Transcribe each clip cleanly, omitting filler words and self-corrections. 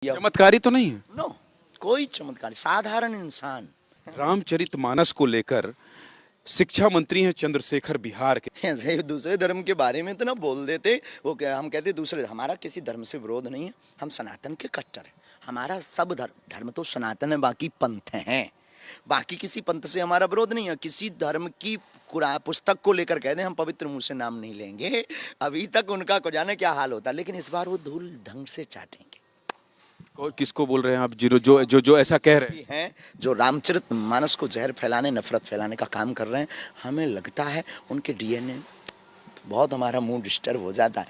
चमत्कारी तो नहीं है। नो, कोई चमत्कार, साधारण इंसान। रामचरितमानस को लेकर शिक्षा मंत्री हैं चंद्रशेखर बिहार के। ऐसे दूसरे धर्म के बारे में तो ना बोल देते। वो क्या, हम कहते दूसरे, हमारा किसी धर्म से विरोध नहीं है, हम सनातन के कट्टर हैं। हमारा सब धर्म तो सनातन है, बाकी पंथ हैं। बाकी किसी पंथ से हमारा विरोध नहीं है। किसी धर्म की पुस्तक को लेकर कह दें हम पवित्र मुंह से नाम नहीं लेंगे, अभी तक उनका को जाने क्या हाल होता, लेकिन इस बार वो धूल ढंग से चाटेंगे। किसको बोल रहे हैं आप? जो ऐसा कह रहे हैं, जो रामचरितमानस को जहर फैलाने, नफरत फैलाने का काम कर रहे हैं, हमें लगता है उनके डीएनए, बहुत हमारा मुंह डिस्टर्ब हो जाता है।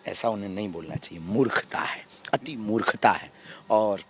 ऐसा उन्हें नहीं बोलना चाहिए, मूर्खता है, अति मूर्खता है, और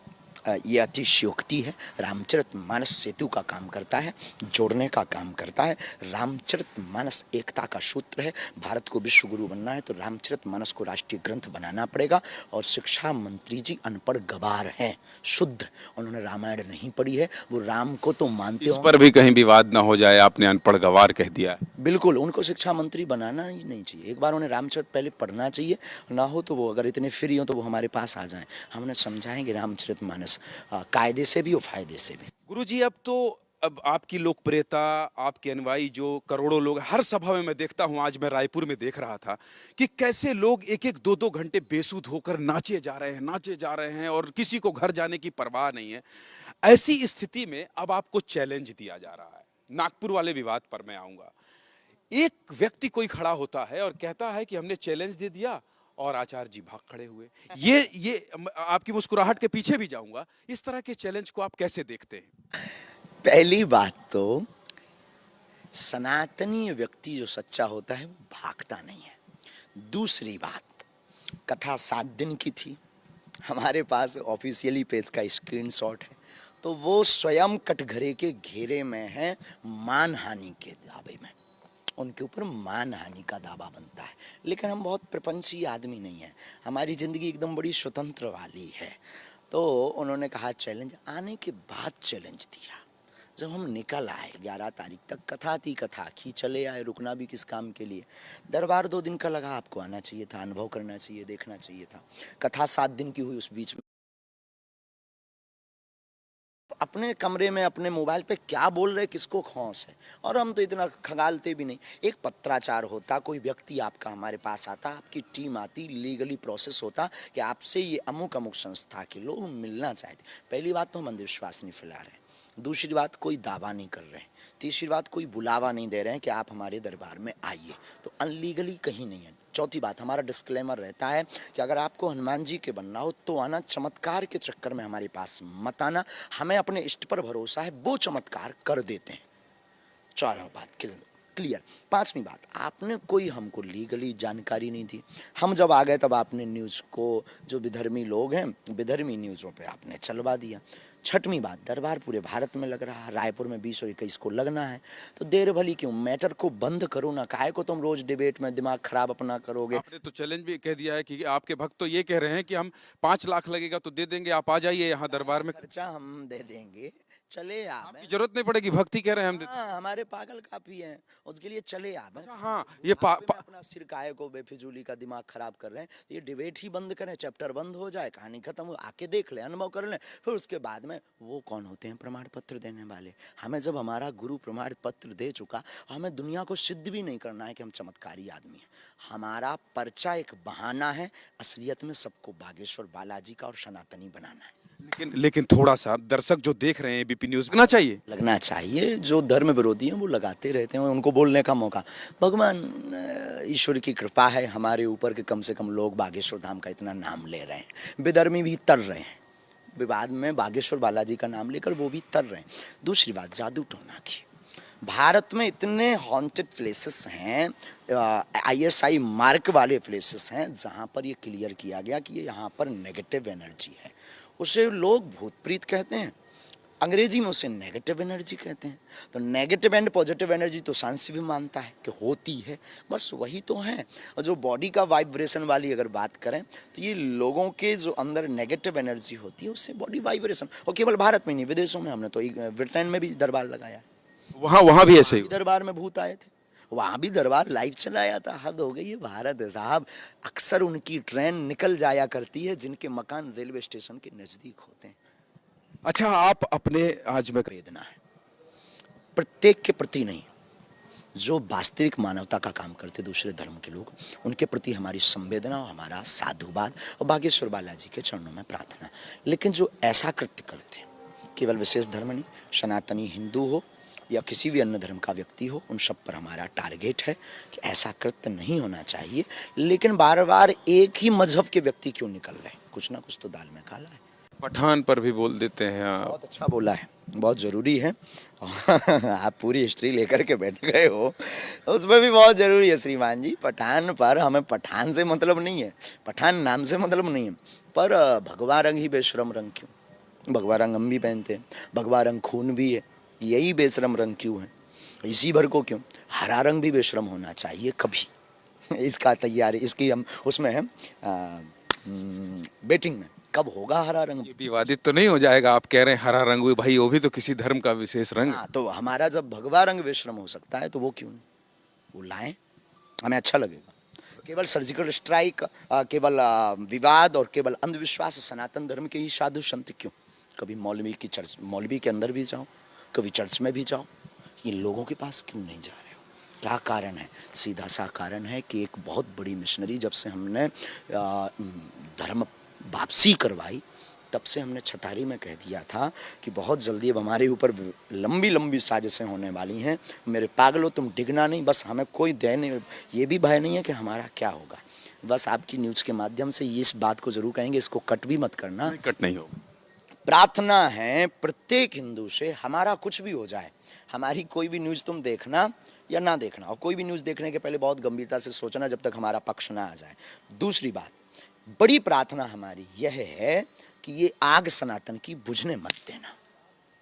ये अतिशयोक्ति है। रामचरितमानस सेतु का काम करता है, जोड़ने का काम करता है। रामचरितमानस एकता का सूत्र है। भारत को विश्व गुरु बनना है तो रामचरितमानस को राष्ट्रीय ग्रंथ बनाना पड़ेगा। और शिक्षा मंत्री जी अनपढ़ गवार हैं, शुद्ध, उन्होंने रामायण नहीं पढ़ी है। वो राम को तो मानते हैं। इस पर भी कहीं विवाद ना हो जाए, आपने अनपढ़ गवार कह दिया है। बिल्कुल, उनको शिक्षा मंत्री बनाना ही नहीं चाहिए। एक बार उन्हें रामचरित पहले पढ़ना चाहिए, ना हो तो वो अगर इतने फ्री हो तो वो हमारे पास आ जाएं, हम उन्हें समझाएंगे रामचरितमानस कायदे से भी और फायदे से भी। गुरुजी, अब आपकी लोकप्रियता, आपके अनुयायी जो करोड़ों लोग, हर सभा में मैं देखता हूं, आज मैं रायपुर में देख रहा था कि कैसे लोग एक एक दो दो घंटे बेसुध होकर नाचे जा रहे हैं और किसी को घर जाने की परवाह नहीं है। ऐसी स्थिति में अब आपको चैलेंज दिया जा रहा है। नागपुर वाले विवाद पर मैं आऊंगा। एक व्यक्ति कोई खड़ा होता है और कहता है कि हमने चैलेंज दे दिया, और आचार्य जी भाग खड़े हुए। ये आपकी मुस्कुराहट के पीछे भी जाऊंगा। इस तरह के चैलेंज को आप कैसे देखते हैं? पहली बात तो सनातनी व्यक्ति जो सच्चा होता है वो भागता नहीं है। दूसरी बात, कथा 7 दिन की थी, हमारे पास ऑफिशियली पेज का स्क्रीनशॉट है, तो वो स्वयं कटघरे के घेरे में है, मानहानि के दावे में, उनके ऊपर मानहानि का दावा बनता है। लेकिन हम बहुत प्रपंची आदमी नहीं हैं, हमारी ज़िंदगी एकदम बड़ी स्वतंत्र वाली है। तो उन्होंने कहा चैलेंज, आने के बाद चैलेंज दिया। जब हम निकल आए 11 तारीख तक, कथा थी, कथा की चले आए, रुकना भी किस काम के लिए। दरबार 2 दिन का लगा, आपको आना चाहिए था, अनुभव करना चाहिए, देखना चाहिए था। कथा 7 दिन की हुई, उस बीच में अपने कमरे में अपने मोबाइल पे क्या बोल रहे, किसको खौंस है, और हम तो इतना खंगालते भी नहीं। एक पत्राचार होता, कोई व्यक्ति आपका हमारे पास आता, आपकी टीम आती, लीगली प्रोसेस होता कि आपसे ये अमुक अमुक संस्था के लोग मिलना चाहते। पहली बात तो हम अंधविश्वास नहीं फैला रहे, दूसरी बात कोई दावा नहीं कर रहे हैं, तीसरी बात कोई बुलावा नहीं दे रहे हैं कि आप हमारे दरबार में आइए, तो अनलीगली कहीं नहीं है। चौथी बात, हमारा डिस्क्लेमर रहता है कि अगर आपको हनुमान जी के बनना हो तो आना, चमत्कार के चक्कर में हमारे पास मत आना, हमें अपने इष्ट पर भरोसा है, वो चमत्कार कर देते हैं। चारों बात क्लियर। 5वीं बात, आपने कोई हमको लीगली जानकारी नहीं दी, हम जब आ गए तब आपने न्यूज़ को, जो विधर्मी लोग हैं, विधर्मी न्यूज़ों पे आपने चलवा दिया। 6वीं बात, दरबार पूरे भारत में लग रहा है, रायपुर में 20 और 21 को लगना है, तो देर भली क्यों, मैटर को बंद करो ना, काहे को तुम रोज डिबेट में दिमाग खराब अपना करोगे। आपने तो चैलेंज भी कह दिया है कि आपके भक्त तो ये कह रहे हैं कि हम 5 लाख लगेगा तो दे देंगे, आप आ जाइए यहाँ दरबार में। खर्चा हम दे देंगे, चले आप, जरूरत नहीं पड़ेगी, भक्ति कह रहे हैं हम। हाँ, हमारे पागल काफी हैं, उसके लिए चले आप। अच्छा, हाँ, ये अपना सिर काहे को बेफिजूली का दिमाग खराब कर रहे हैं, ये डिबेट ही बंद करें, चैप्टर बंद हो जाए, कहानी खत्म हो, आके देख ले, अनुभव कर लें, फिर उसके बाद में वो कौन होते हैं प्रमाण पत्र देने वाले। हमें जब हमारा गुरु प्रमाण पत्र दे चुका, हमें दुनिया को सिद्ध भी नहीं करना है कि हम चमत्कारी आदमी हैं। हमारा पर्चा एक बहाना है, असलियत में सबको बागेश्वर बालाजी का और सनातनी बनाना है। लेकिन थोड़ा सा दर्शक जो देख रहे हैं एबीपी न्यूज़, लगना चाहिए। जो धर्म विरोधी हैं वो लगाते रहते हैं, उनको बोलने का मौका, भगवान ईश्वर की कृपा है हमारे ऊपर कि कम से कम लोग बागेश्वर धाम का इतना नाम ले रहे हैं। विधर्मी भी तर रहे हैं विवाद में, बागेश्वर बालाजी का नाम लेकर वो भी तर रहे हैं। दूसरी बात, जादू टोना की, भारत में इतने हॉन्टेड प्लेसेस हैं, ISI मार्क वाले प्लेसेस हैं, जहाँ पर ये क्लियर किया गया कि ये यहाँ पर नेगेटिव एनर्जी है। उसे लोग भूत प्रीत कहते हैं, अंग्रेजी में उसे नेगेटिव एनर्जी कहते हैं। तो नेगेटिव एंड पॉजिटिव एनर्जी तो साइंस भी मानता है कि होती है, बस वही तो है। और जो बॉडी का वाइब्रेशन वाली अगर बात करें तो ये लोगों के जो अंदर नेगेटिव एनर्जी होती है उससे बॉडी वाइब्रेशन, और केवल भारत में नहीं, विदेशों में, हमने तो ब्रिटेन में भी दरबार लगाया है, वहाँ भी ऐसे ही दरबार में भूत आए थे, वहाँ भी दरबार लाइव चलाया था। हद हो गई है, भारत है साहब। अक्सर उनकी ट्रेन निकल जाया करती है जिनके मकान रेलवे स्टेशन के नज़दीक होते हैं। अच्छा, आप अपने आज मैं वेदना है प्रत्येक के प्रति नहीं, जो वास्तविक मानवता का काम करते दूसरे धर्म के लोग, उनके प्रति हमारी संवेदना और हमारा साधुवाद और बागेश्वर बालाजी के चरणों में प्रार्थना। लेकिन जो ऐसा कृत्य करते हैं, केवल विशेष धर्म नहीं, सनातनी हिंदू हो या किसी भी अन्य धर्म का व्यक्ति हो, उन सब पर हमारा टारगेट है कि ऐसा कृत्य नहीं होना चाहिए। लेकिन बार बार एक ही मजहब के व्यक्ति क्यों निकल रहे हैं? कुछ ना कुछ तो दाल में काला है। पठान पर भी बोल देते हैं आप। बहुत अच्छा बोला है, बहुत ज़रूरी है। आप पूरी हिस्ट्री लेकर के बैठ गए हो, उसमें भी बहुत ज़रूरी है श्रीमान जी। पठान पर हमें पठान से मतलब नहीं है, पठान नाम से मतलब नहीं है, पर भगवा रंग ही बेशरम रंग क्यों? भगवा रंग हम भी पहनते हैं, भगवा रंग खून भी है, यही बेशरम रंग क्यों है? इसी भर को क्यों? हरा रंग भी बेशरम होना चाहिए कभी। इसका तैयारी, इसकी हम उसमें है बेटिंग में कब होगा हरा रंग। ये विवादित तो नहीं हो जाएगा? आप कह रहे हैं हरा रंग, भाई वो भी तो किसी धर्म का विशेष रंग है। हाँ, तो हमारा जब भगवा रंग बेशरम हो सकता है तो वो क्यों नहीं? वो लाएं, हमें अच्छा लगेगा। केवल सर्जिकल स्ट्राइक, केवल विवाद और केवल अंधविश्वास सनातन धर्म के ही साधु संत क्यों? कभी मौलवी के अंदर भी जाओ, कभी चर्च में भी जाओ, ये लोगों के पास क्यों नहीं जा रहे हो? क्या कारण है? सीधा सा कारण है कि एक बहुत बड़ी मिशनरी जब से हमने धर्म वापसी करवाई, तब से हमने छतारी में कह दिया था कि बहुत जल्दी अब हमारे ऊपर लंबी लंबी साजिशें होने वाली हैं। मेरे पागलों, तुम डिगना नहीं, बस हमें कोई दया नहीं, ये भी भय नहीं है कि हमारा क्या होगा। बस आपकी न्यूज़ के माध्यम से इस बात को ज़रूर कहेंगे, इसको कट भी मत करना। कट नहीं होगा। प्रार्थना है प्रत्येक हिंदू से, हमारा कुछ भी हो जाए, हमारी कोई भी न्यूज़ तुम देखना या ना देखना, और कोई भी न्यूज़ देखने के पहले बहुत गंभीरता से सोचना जब तक हमारा पक्ष ना आ जाए। दूसरी बात, बड़ी प्रार्थना हमारी यह है कि ये आग सनातन की बुझने मत देना।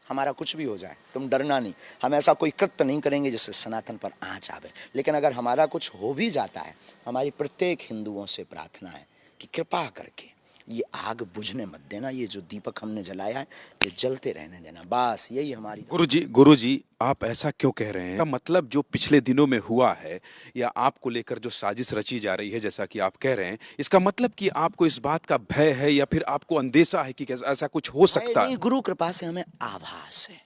हमारा कुछ भी हो जाए, तुम डरना नहीं, हम ऐसा कोई कृत्य नहीं करेंगे जिससे सनातन पर आँच आवे। लेकिन अगर हमारा कुछ हो भी जाता है, हमारी प्रत्येक हिंदुओं से प्रार्थना है कि कृपा करके ये आग बुझने मत देना, ये जो दीपक हमने जलाया है ये जलते रहने देना, बस यही हमारी। गुरुजी, आप ऐसा क्यों कह रहे हैं? का मतलब जो पिछले दिनों में हुआ है या आपको लेकर जो साजिश रची जा रही है, जैसा कि आप कह रहे हैं, इसका मतलब कि आपको इस बात का भय है या फिर आपको अंदेशा है कि ऐसा कुछ हो सकता है? नहीं, गुरु कृपा से हमें आभास है।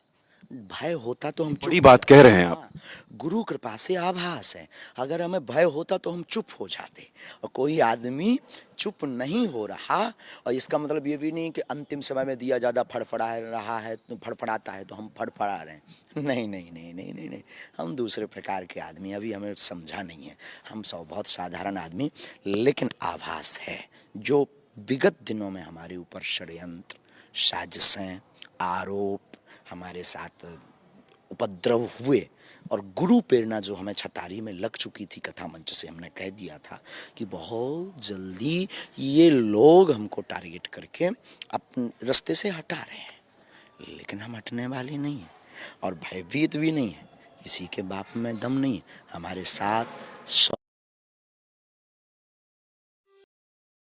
भय होता तो हम चुप बड़ी बात कह रहे हैं आप। हाँ, गुरु कृपा से आभास है। अगर हमें भय होता तो हम चुप हो जाते, और कोई आदमी चुप नहीं हो रहा, और इसका मतलब ये भी नहीं कि अंतिम समय में दिया ज़्यादा फड़फड़ा रहा है, तो फड़फड़ाता है तो हम फड़फड़ा रहे हैं। नहीं नहीं नहीं नहीं नहीं नहीं, हम दूसरे प्रकार के आदमी, अभी हमें समझा नहीं है, हम सब बहुत साधारण आदमी। लेकिन आभास है जो विगत दिनों में हमारे ऊपर षड्यंत्र, साजिशें, आरोप, हमारे साथ उपद्रव हुए, और गुरु प्रेरणा जो हमें छतारी में लग चुकी थी, कथा मंच से हमने कह दिया था कि बहुत जल्दी ये लोग हमको टारगेट करके अपने रास्ते से हटा रहे हैं। लेकिन हम हटने वाले नहीं हैं और भयभीत भी नहीं है, किसी के बाप में दम नहीं है। हमारे साथ